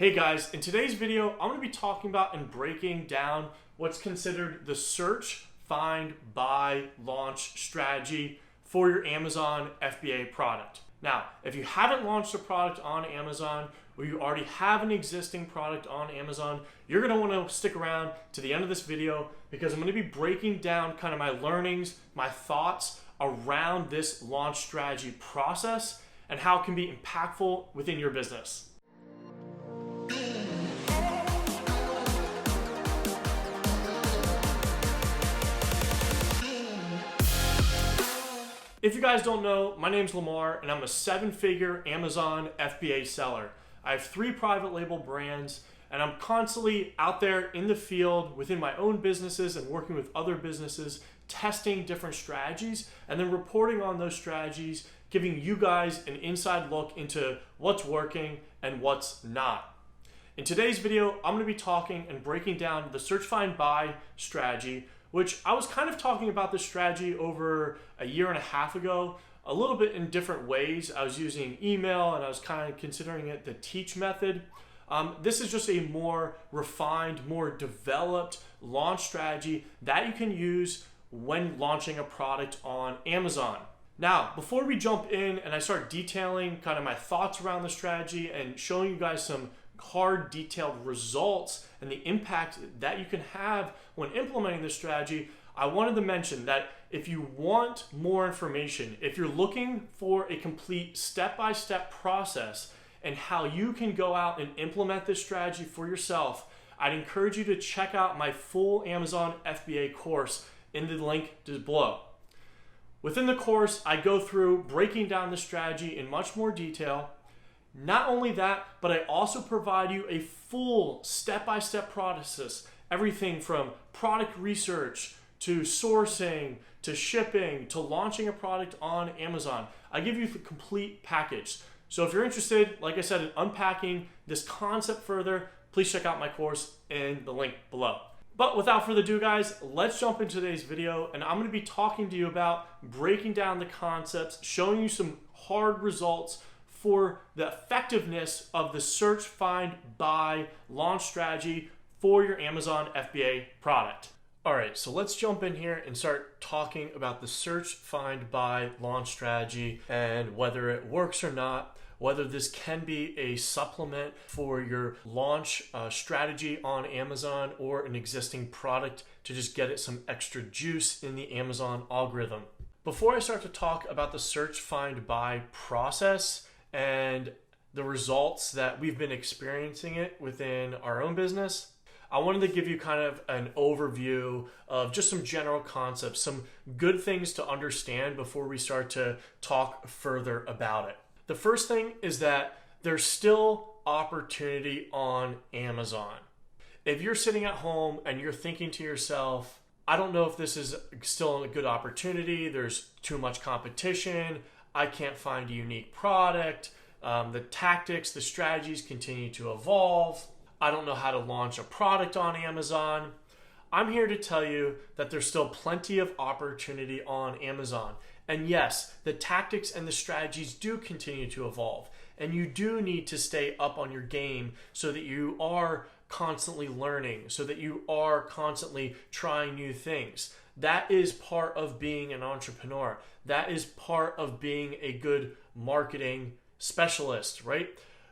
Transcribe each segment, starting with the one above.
Hey guys, in today's video, I'm going to be talking about and breaking down what's considered the search, find, buy, launch strategy for your Amazon FBA product. Now, if you haven't launched a product on Amazon or you already have an existing product on Amazon, you're going to want to stick around to the end of this video because I'm going to be breaking down kind of my learnings, my thoughts around this launch strategy process and how it can be impactful within your business. If you guys don't know, my name's Lamar and I'm a 7-figure Amazon FBA seller. I have 3 private label brands and I'm constantly out there in the field within my own businesses and working with other businesses, testing different strategies and then reporting on those strategies, giving you guys an inside look into what's working and what's not. In today's video, I'm going to be talking and breaking down the search, find, buy strategy, which I was kind of talking about this strategy over a year and a half ago, a little bit in different ways. I was using email and I was kind of considering it the teach method. This is just a more refined, more developed launch strategy that you can use when launching a product on Amazon. Now, before we jump in and I start detailing kind of my thoughts around the strategy and showing you guys some hard, detailed results and the impact that you can have when implementing this strategy, I wanted to mention that if you want more information, if you're looking for a complete step-by-step process and how you can go out and implement this strategy for yourself, I'd encourage you to check out my full Amazon FBA course in the link below. Within the course, I go through breaking down the strategy in much more detail. Not only that, but I also provide you a full step-by-step process, everything from product research to sourcing, to shipping, to launching a product on Amazon. I give you the complete package. So if you're interested, like I said, in unpacking this concept further, please check out my course in the link below. But without further ado, guys, let's jump into today's video and I'm going to be talking to you about breaking down the concepts, showing you some hard results for the effectiveness of the search, find, buy, launch strategy for your Amazon FBA product. All right, so let's jump in here and start talking about the search, find, buy, launch strategy and whether it works or not, whether this can be a supplement for your launch strategy on Amazon or an existing product to just get it some extra juice in the Amazon algorithm. Before I start to talk about the search, find, buy process and the results that we've been experiencing it within our own business, I wanted to give you kind of an overview of just some general concepts, some good things to understand before we start to talk further about it. The first thing is that there's still opportunity on Amazon. If you're sitting at home and you're thinking to yourself, I don't know if this is still a good opportunity, there's too much competition, I can't find a unique product, the tactics, the strategies continue to evolve, I don't know how to launch a product on Amazon. I'm here to tell you that there's still plenty of opportunity on Amazon. And yes, the tactics and the strategies do continue to evolve. And you do need to stay up on your game so that you are constantly learning, so that you are constantly trying new things. That is part of being an entrepreneur. That is part of being a good marketing specialist, right?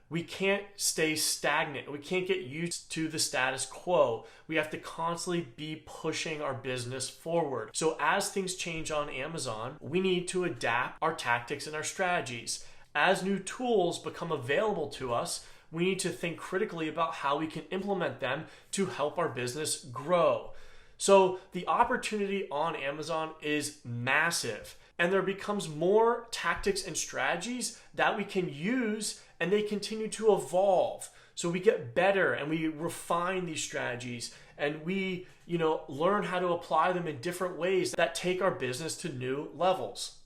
We can't stay stagnant. We can't get used to the status quo. We have to constantly be pushing our business forward. So as things change on Amazon, we need to adapt our tactics and our strategies. As new tools become available to us, we need to think critically about how we can implement them to help our business grow. So the opportunity on Amazon is massive, and there becomes more tactics and strategies that we can use, and they continue to evolve. So we get better and we refine these strategies and we, learn how to apply them in different ways that take our business to new levels.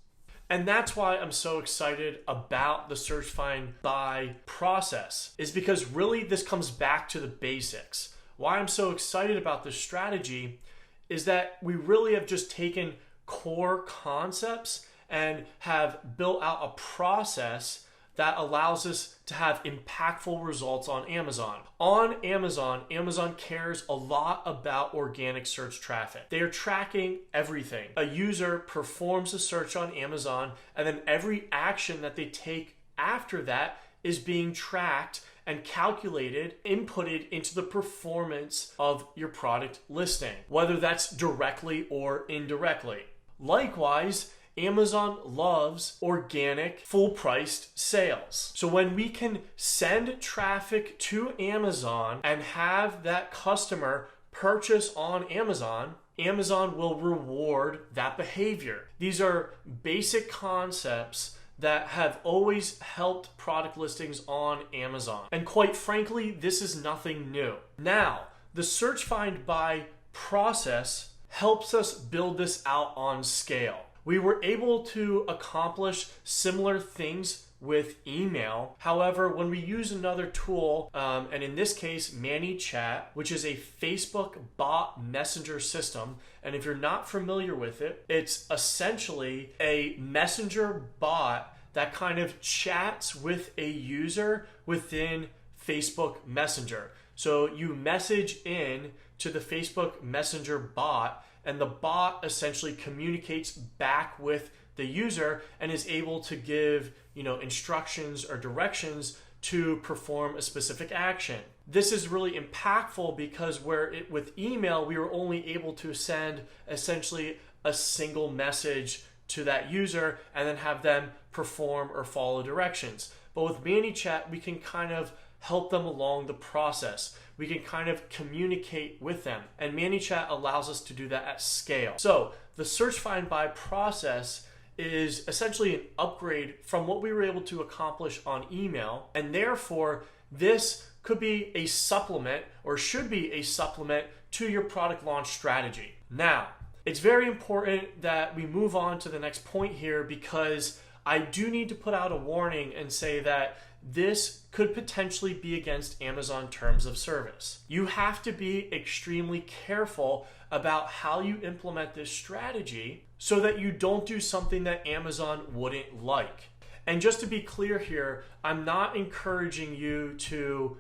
And that's why I'm so excited about the search, find, buy process, is because really this comes back to the basics. Why I'm so excited about this strategy is that we really have just taken core concepts and have built out a process that allows us to have impactful results on Amazon. On Amazon, Amazon cares a lot about organic search traffic. They are tracking everything. A user performs a search on Amazon, and then every action that they take after that is being tracked and calculated, inputted into the performance of your product listing, whether that's directly or indirectly. Likewise, Amazon loves organic, full-priced sales. So when we can send traffic to Amazon and have that customer purchase on Amazon, Amazon will reward that behavior. These are basic concepts that have always helped product listings on Amazon. And quite frankly, this is nothing new. Now, the search find by process helps us build this out on scale. We were able to accomplish similar things with email. However, when we use another tool, and in this case, Manychat, which is a Facebook bot messenger system, and if you're not familiar with it, it's essentially a messenger bot that kind of chats with a user within Facebook Messenger. So you message in to the Facebook Messenger bot, and the bot essentially communicates back with the user and is able to give, instructions or directions to perform a specific action. This is really impactful because with email, we were only able to send essentially a single message to that user and then have them perform or follow directions. But with Manychat, we can kind of help them along the process. We can kind of communicate with them, and Manychat allows us to do that at scale. So the search find by process is essentially an upgrade from what we were able to accomplish on email, and therefore this could be a supplement or should be a supplement to your product launch strategy. Now, it's very important that we move on to the next point here, because I do need to put out a warning and say that this could potentially be against Amazon terms of service. You have to be extremely careful about how you implement this strategy so that you don't do something that Amazon wouldn't like. And just to be clear here, I'm not encouraging you to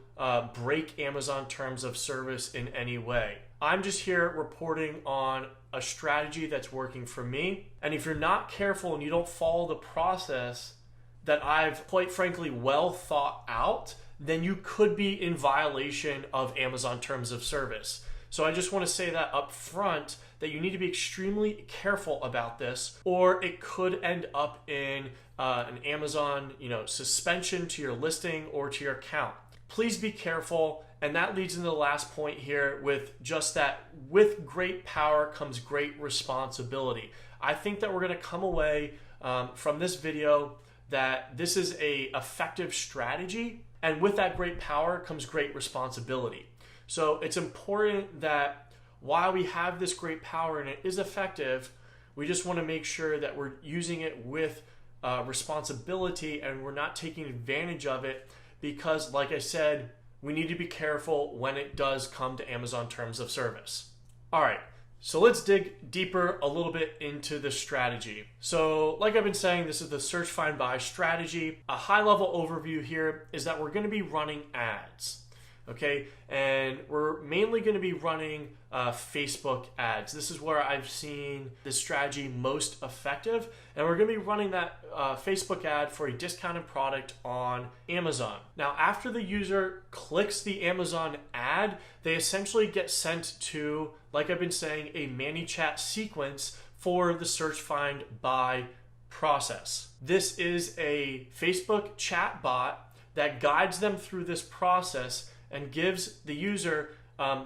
break Amazon terms of service in any way. I'm just here reporting on a strategy that's working for me. And if you're not careful and you don't follow the process that I've quite frankly well thought out, then you could be in violation of Amazon terms of service. So I just want to say that up front, that you need to be extremely careful about this, or it could end up in an Amazon suspension to your listing or to your account. Please be careful. And that leads into the last point here, with just that with great power comes great responsibility. I think that we're going to come away from this video that this is a effective strategy, and with that great power comes great responsibility. So it's important that while we have this great power and it is effective, we just want to make sure that we're using it with responsibility and we're not taking advantage of it, because like I said, we need to be careful when it does come to Amazon terms of service. All right, so let's dig deeper a little bit into the strategy. So like I've been saying, this is the search find by strategy. A high level overview here is that we're going to be running ads. Okay, and we're mainly going to be running Facebook ads. This is where I've seen this strategy most effective, and we're going to be running that Facebook ad for a discounted product on Amazon. Now, after the user clicks the Amazon ad, they essentially get sent to, like I've been saying, a Manychat sequence for the search find by process. This is a Facebook chat bot that guides them through this process and gives the user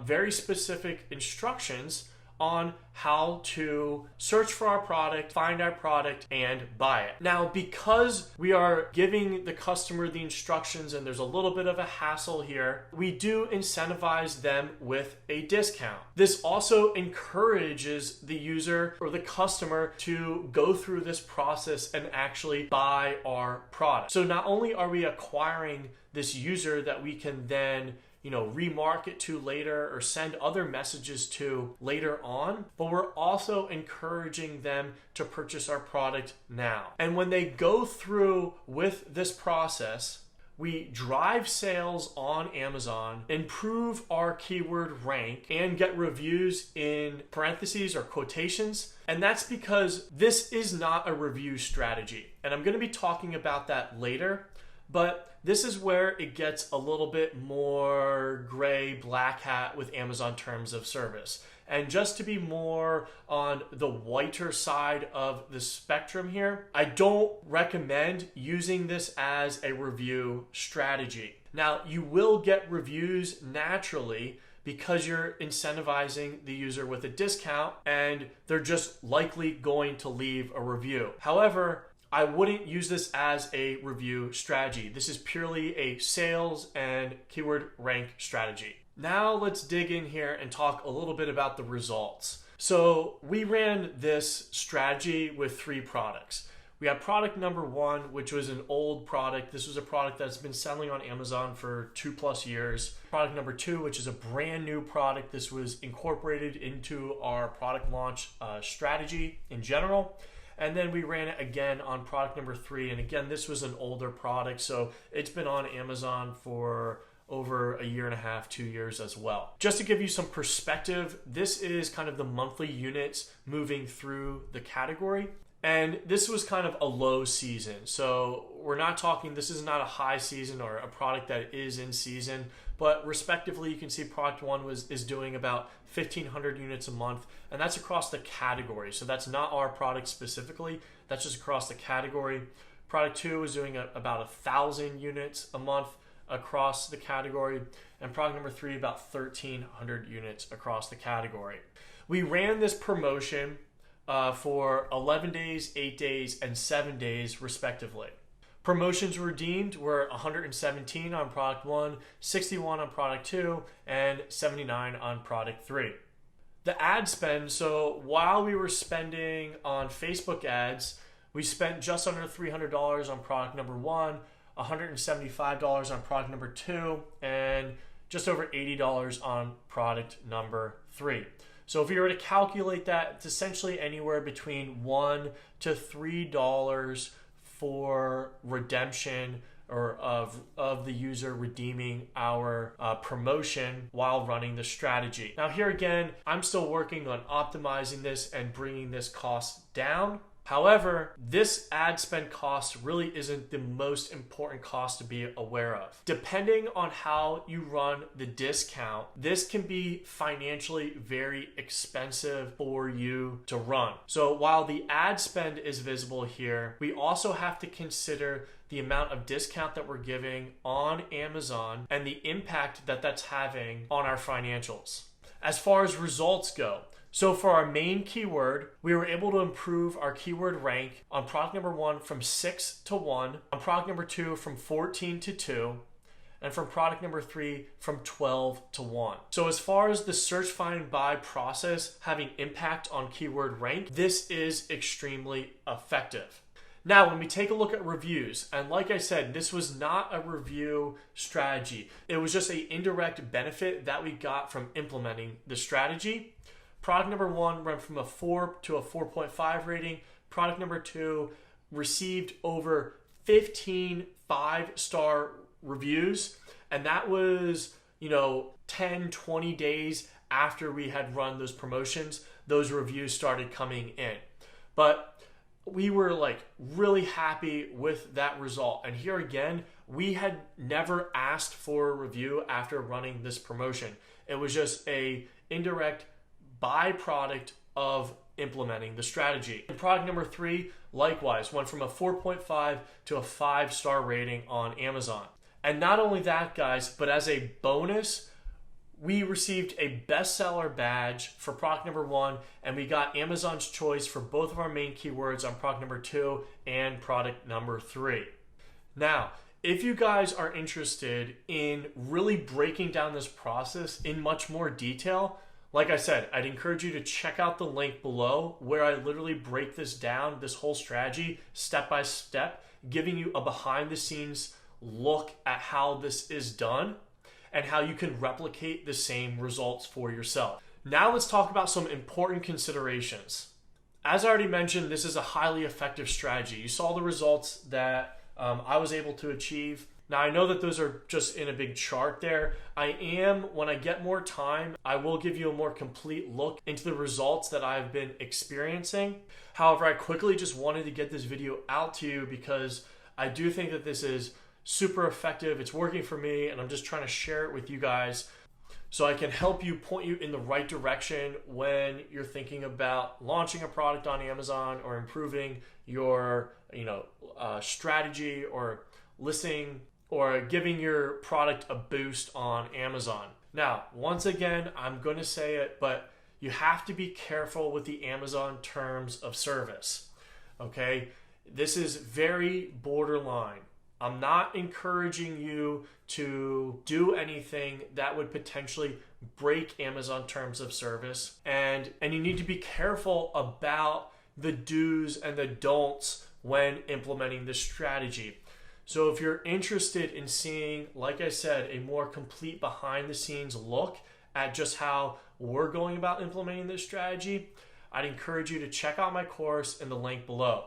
very specific instructions on how to search for our product, find our product, and buy it. Now, because we are giving the customer the instructions and there's a little bit of a hassle here, we do incentivize them with a discount. This also encourages the user or the customer to go through this process and actually buy our product. So not only are we acquiring this user that we can then remarket to later or send other messages to later on, but we're also encouraging them to purchase our product now. And when they go through with this process, we drive sales on Amazon, improve our keyword rank, and get reviews in parentheses or quotations. And that's because this is not a review strategy. And I'm going to be talking about that later, but this is where it gets a little bit more gray, black hat with Amazon terms of service. And just to be more on the whiter side of the spectrum here, I don't recommend using this as a review strategy. Now, you will get reviews naturally because you're incentivizing the user with a discount and they're just likely going to leave a review. However, I wouldn't use this as a review strategy. This is purely a sales and keyword rank strategy. Now let's dig in here and talk a little bit about the results. So we ran this strategy with 3 products. We had product number 1, which was an old product. This was a product that's been selling on Amazon for 2+ years. Product number 2, which is a brand new product. This was incorporated into our product launch strategy in general. And then we ran it again on product number 3. And again, this was an older product, so it's been on Amazon for over 1.5 years, 2 years as well. Just to give you some perspective, this is kind of the monthly units moving through the category. And this was kind of a low season. So we're not talking, this is not a high season or a product that is in season, but respectively, you can see product 1 is doing about 1,500 units a month, and that's across the category. So that's not our product specifically, that's just across the category. Product 2 is doing about 1,000 units a month across the category, and product number 3 about 1,300 units across the category. We ran this promotion for 11 days, 8 days, and 7 days respectively. Promotions redeemed were 117 on product 1, 61 on product 2, and 79 on product 3. The ad spend, so while we were spending on Facebook ads, we spent just under $300 on product number 1, $175 on product number 2, and just over $80 on product number 3. So if you were to calculate that, it's essentially anywhere between $1 to $3 for redemption or of the user redeeming our promotion while running the strategy. Now here again, I'm still working on optimizing this and bringing this cost down. However, this ad spend cost really isn't the most important cost to be aware of. Depending on how you run the discount, this can be financially very expensive for you to run. So while the ad spend is visible here, we also have to consider the amount of discount that we're giving on Amazon and the impact that that's having on our financials. As far as results go, so for our main keyword, we were able to improve our keyword rank on product number 1 from 6 to 1, on product number 2 from 14 to 2, and from product number 3 from 12 to 1. So as far as the search, find, buy process having impact on keyword rank, this is extremely effective. Now, when we take a look at reviews, and like I said, this was not a review strategy. It was just an indirect benefit that we got from implementing the strategy. Product number 1 went from a 4 to a 4.5 rating. Product number 2 received over 15 5-star reviews. And that was, 10, 20 days after we had run those promotions, those reviews started coming in. But we were really happy with that result. And here again, we had never asked for a review after running this promotion. It was just a indirect byproduct of implementing the strategy. And product number 3, likewise, went from a 4.5 to a 5-star rating on Amazon. And not only that, guys, but as a bonus, we received a bestseller badge for product number 1, and we got Amazon's choice for both of our main keywords on product number 2 and product number 3. Now, if you guys are interested in really breaking down this process in much more detail, like I said, I'd encourage you to check out the link below where I literally break this down, this whole strategy, step by step, giving you a behind the scenes look at how this is done. and how you can replicate the same results for yourself. Now let's talk about some important considerations. As I already mentioned, this is a highly effective strategy. You saw the results that I was able to achieve. Now I know that those are just in a big chart there. When I get more time, I will give you a more complete look into the results that I've been experiencing. However, I quickly just wanted to get this video out to you because I do think that this is super effective. It's working for me, and I'm just trying to share it with you guys so I can help you, point you in the right direction when you're thinking about launching a product on Amazon or improving your strategy or listing or giving your product a boost on Amazon. Now, once again, I'm going to say it, but you have to be careful with the Amazon terms of service. Okay? This is very borderline. I'm not encouraging you to do anything that would potentially break Amazon terms of service. And you need to be careful about the do's and the don'ts when implementing this strategy. So if you're interested in seeing, like I said, a more complete behind the scenes look at just how we're going about implementing this strategy, I'd encourage you to check out my course in the link below.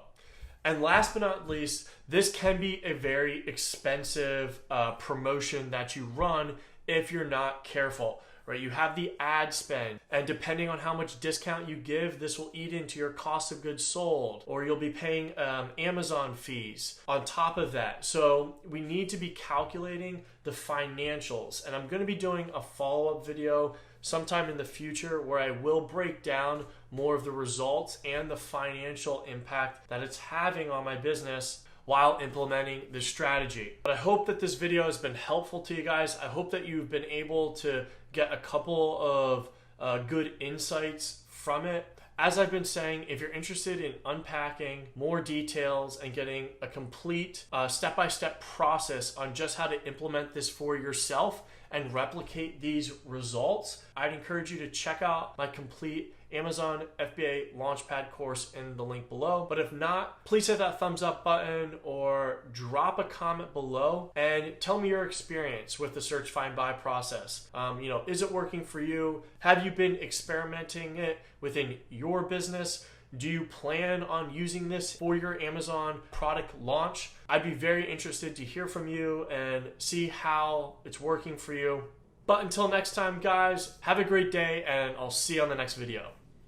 And last but not least, this can be a very expensive promotion that you run if you're not careful, right? You have the ad spend, and depending on how much discount you give, this will eat into your cost of goods sold, or you'll be paying Amazon fees on top of that. So we need to be calculating the financials, and I'm going to be doing a follow-up video sometime in the future where I will break down more of the results and the financial impact that it's having on my business while implementing this strategy. But I hope that this video has been helpful to you guys. I hope that you've been able to get a couple of good insights from it. As I've been saying, if you're interested in unpacking more details and getting a complete step-by-step process on just how to implement this for yourself and replicate these results, I'd encourage you to check out my complete Amazon FBA Launchpad course in the link below. But if not, please hit that thumbs up button or drop a comment below and tell me your experience with the search, find, buy process. Is it working for you? Have you been experimenting it within your business? Do you plan on using this for your Amazon product launch? I'd be very interested to hear from you and see how it's working for you. But until next time, guys, have a great day, and I'll see you on the next video.